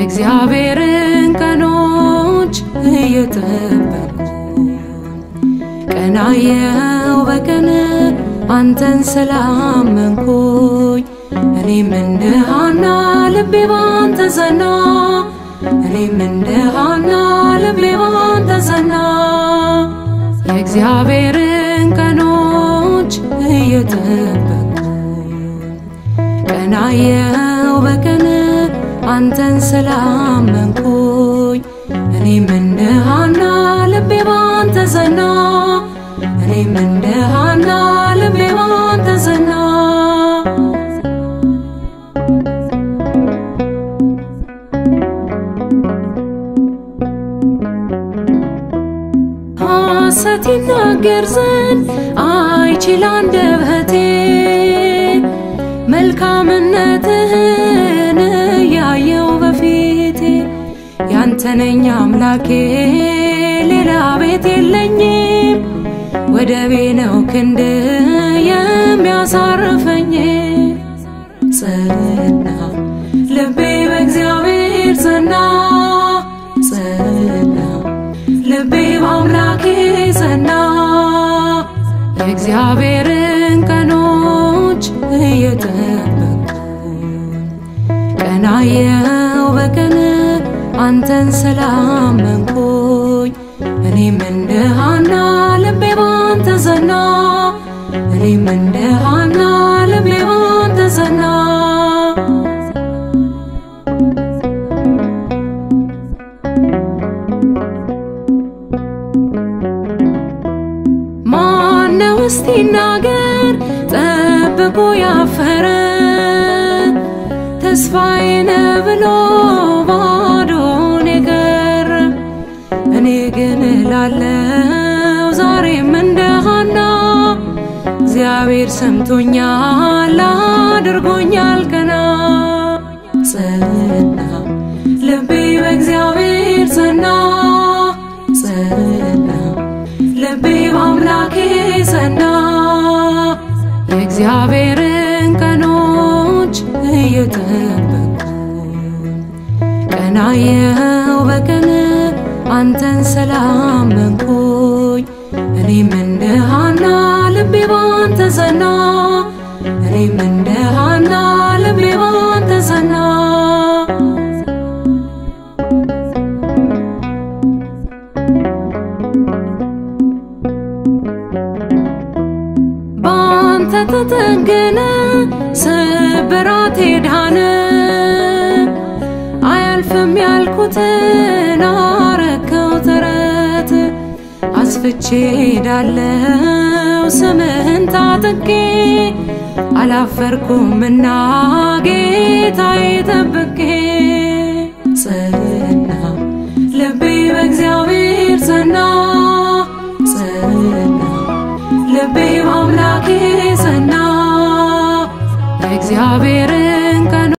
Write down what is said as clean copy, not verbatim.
የእግዚአብሔርን ቀኖች እየጠበቁ ቀናየው በቀን አንተን ስላመንኩኝ እኔም እንደ ሐና ልቤ ባንተ ጸና እኔም እንደ ሐና ልቤ ባንተ ጸና የእግዚአብሔርን ቀኖች እየጠበቁ ቀናየው በቀን አንተን ስላመንኩኝ እኔም እንደ ሐና ልቤ ባንተ ጸና እኔም እንደ ሐና ልቤ ባንተ ጸና ሐሰት ይናገር ዘንድ አይችል አንደበቴ መልካምነትህን ያየው በፊቴ ያንተ ነኝ አምላኬ ሌላ ቤት የለኝም ወደቤ ነው ክንድ የሚያሳርፈኝ ጸና ልቤ በእግዚአብሔር ጸና ጸና ልቤ በአምላኬ ጸና የእግዚአብሔርን ቀኖች እየጠበቁ ቀናየው በቀን አንተን ስላመንኩኝ እኔም እንደ ሐና ልቤ ባንተ ጸና እኔም እንደ ሐና ልቤ ባንተ ጸና ማነው እስቲ ይናገር ጠብቆ ያፈረ ተስፋዬ ነው ብሎ ባዶን የቀረ እኔ ግን እላለሁ ዛሬም እንደ ሐና እግዚአብሔር ሰምቶኛል አድርጎኛል ቀና ጸና ልቤ በእግዚአብሔር ጸና ጸና ልቤ በአምላኬ ጸና የእግዚአብሔርን ቀኖች እየጠበቁ ቀናየው በቀን አንተን ስላመንኩኝ እኔም እንደ ሐና ልቤ ባንተ ጸና እኔም እንደ ሐና ልቤ ባንተ ጸና ባንተ ተጠገነ ስብራቴ ዳነ አያልፍም ያልኩትን አረከው ተረት አስፍቼ ሄዳለሁ ስምህን ታጥቄ አላፈርኩምና ጌታዬ ጠብቄ ጸና ልቤ በእግዚአብሔር ጸና ጸና ልቤ በአምላኬ ጸና የእግዚአብሔር